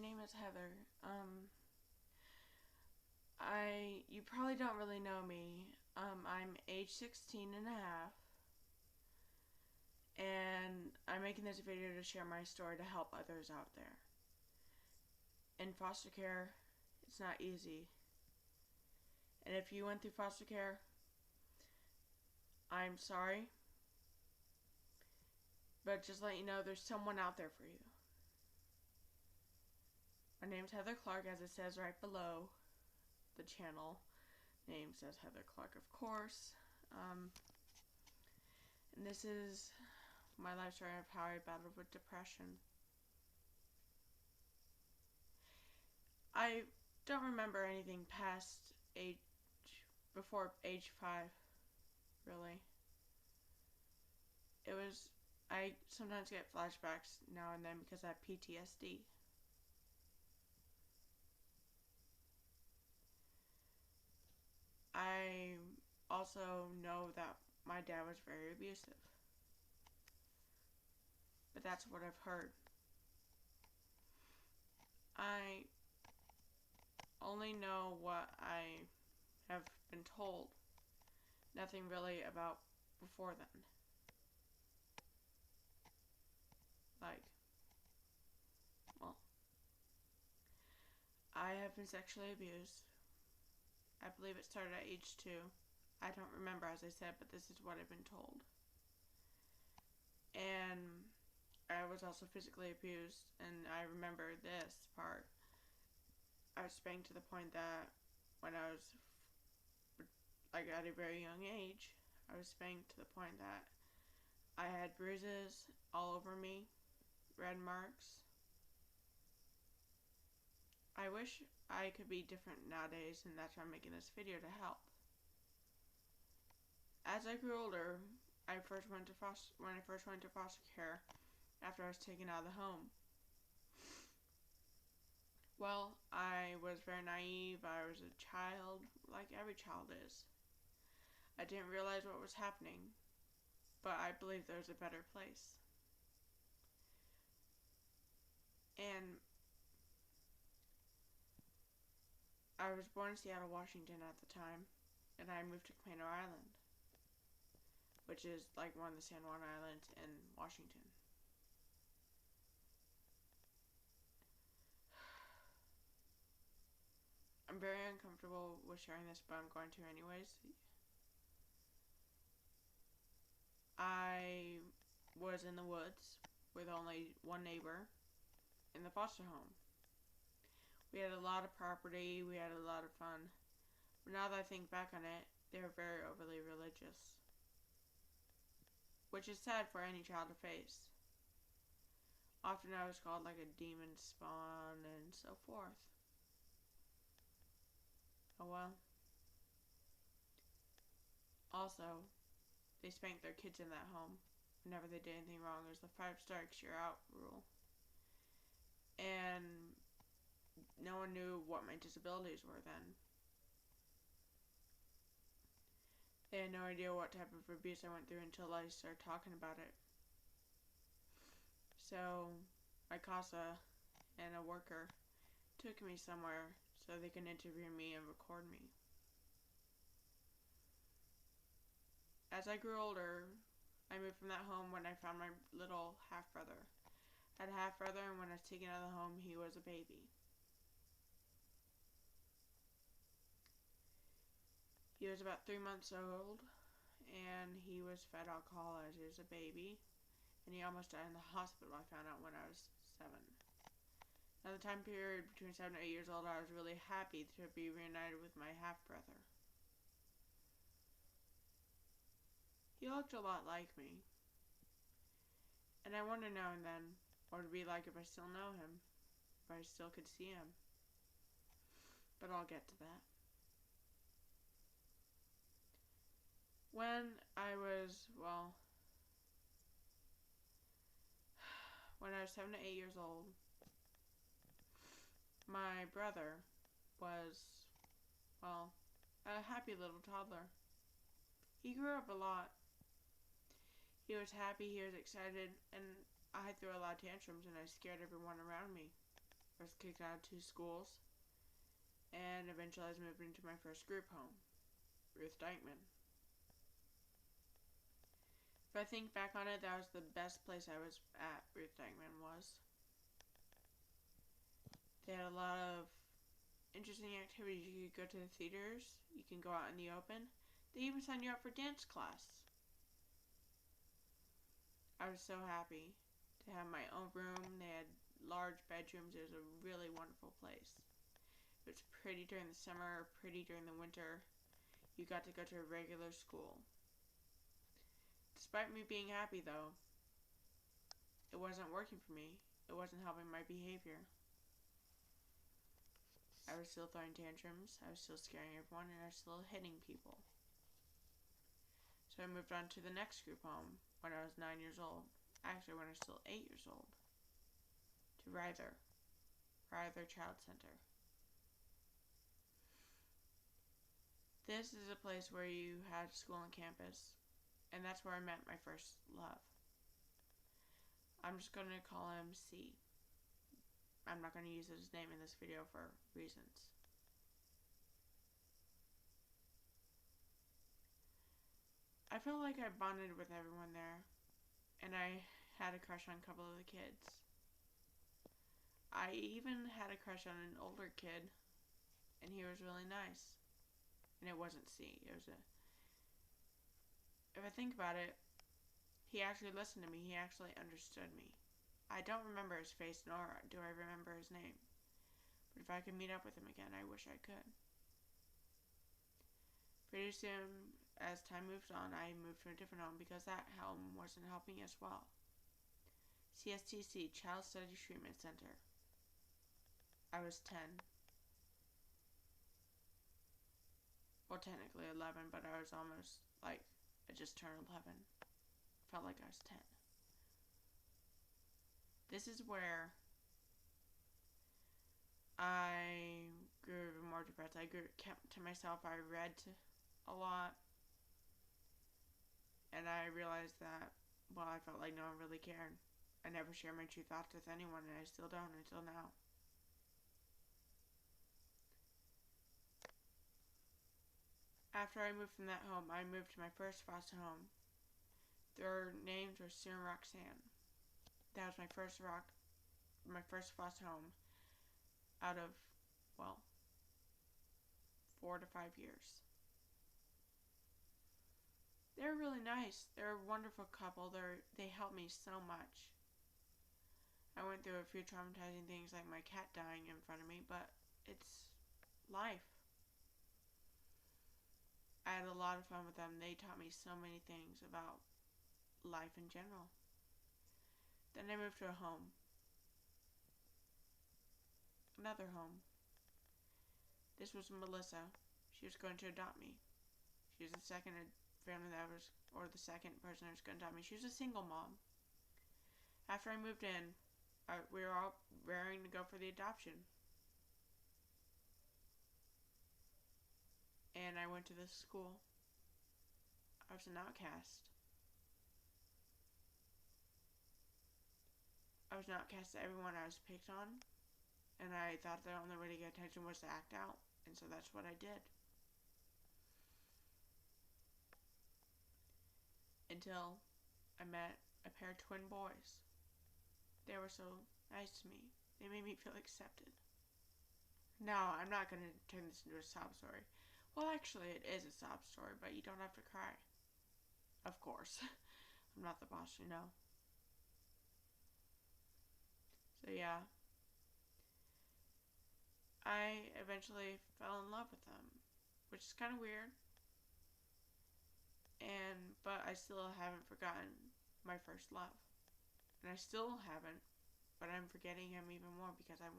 name is Heather. You probably don't really know me. I'm age 16 and a half, and I'm making this video to share my story to help others out there. In foster care, it's not easy. And if you went through foster care, I'm sorry, but just let you know there's someone out there for you. My name's Heather Clark, as it says right below. The channel name says Heather Clark, of course. And this is my life story of how I battled with depression. I don't remember anything before age 5, really. I sometimes get flashbacks now and then because I have PTSD. I also know that my dad was very abusive. But that's what I've heard. I only know what I have been told. Nothing really about before then. Well, I have been sexually abused. I believe it started at age 2. I don't remember, as I said, but this is what I've been told. And I was also physically abused, and I remember this part. I was spanked to the point that when I was at a very young age, I was spanked to the point that I had bruises all over me, red marks. I wish I could be different nowadays, and that's why I'm making this video, to help. As I grew older, when I first went to foster care after I was taken out of the home. Well, I was very naive. I was a child, like every child is. I didn't realize what was happening, but I believe there's a better place. And I was born in Seattle, Washington at the time, and I moved to Camano Island, which is like one of the San Juan Islands in Washington. I'm very uncomfortable with sharing this, but I'm going to anyways. I was in the woods with only one neighbor in the foster home. We had a lot of property, we had a lot of fun. But now that I think back on it, they were very overly religious, which is sad for any child to face. Often I was called like a demon spawn and so forth. Oh well. Also, they spanked their kids in that home whenever they did anything wrong. It was the 5 strikes, you're out rule. And no one knew what my disabilities were then. They had no idea what type of abuse I went through until I started talking about it. So, my CASA and a worker took me somewhere so they could interview me and record me. As I grew older, I moved from that home when I found my little half-brother. I had a half-brother, and when I was taken out of the home, he was a baby. He was about 3 months old, and he was fed alcohol as he was a baby, and he almost died in the hospital, I found out when I was 7. Now, the time period between 7 and 8 years old, I was really happy to be reunited with my half-brother. He looked a lot like me, and I wonder now and then what it would be like if I still know him, if I still could see him. But I'll get to that. When I was 7 to 8 years old, my brother was, a happy little toddler. He grew up a lot. He was happy, he was excited, and I threw a lot of tantrums, and I scared everyone around me. I was kicked out of 2 schools, and eventually I was moved into my first group home, Ruth Dykeman. If I think back on it, that was the best place I was at, Ruth Dykeman was. They had a lot of interesting activities. You could go to the theaters, you can go out in the open. They even signed you up for dance class. I was so happy to have my own room. They had large bedrooms. It was a really wonderful place. It was pretty during the summer, pretty during the winter. You got to go to a regular school. Despite me being happy, though, it wasn't working for me. It wasn't helping my behavior. I was still throwing tantrums, I was still scaring everyone, and I was still hitting people. So I moved on to the next group home when I was 9 years old. Actually, when I was still 8 years old. To Ryther Child Center. This is a place where you had school on campus, and that's where I met my first love. I'm just going to call him C. I'm not going to use his name in this video for reasons. I felt like I bonded with everyone there, and I had a crush on a couple of the kids. I even had a crush on an older kid, and he was really nice. And it wasn't C. It was a... If I think about it, he actually listened to me. He actually understood me. I don't remember his face, nor do I remember his name. But if I could meet up with him again, I wish I could. Pretty soon, as time moved on, I moved to a different home because that home wasn't helping as well. CSTC, Child Study Treatment Center. I was 10. Well, technically 11, but I was almost, I just turned 11. Felt like I was 10. This is where I grew even more depressed. I kept to myself. I read a lot. And I realized that, well, I felt like no one really cared. I never shared my true thoughts with anyone, and I still don't until now. After I moved from that home, I moved to my first foster home. Their names were Sue and Roxanne. That was my first foster home out of, 4 to 5 years. They're really nice. They're a wonderful couple. They helped me so much. I went through a few traumatizing things like my cat dying in front of me, but it's life. I had a lot of fun with them. They taught me so many things about life in general. Then I moved to a home. Another home. This was Melissa. She was going to adopt me. She was the second the second person who was going to adopt me. She was a single mom. After I moved in, we were all raring to go for the adoption. And I went to this school. I was an outcast. I was an outcast to everyone. I was picked on. And I thought the only way to get attention was to act out. And so that's what I did. Until I met a pair of twin boys. They were so nice to me. They made me feel accepted. No, I'm not going to turn this into a sob story. Well, actually, it is a sob story, but you don't have to cry. Of course. I'm not the boss, you know. So, yeah. I eventually fell in love with them, which is kind of weird. But I still haven't forgotten my first love. And I still haven't, but I'm forgetting him even more because I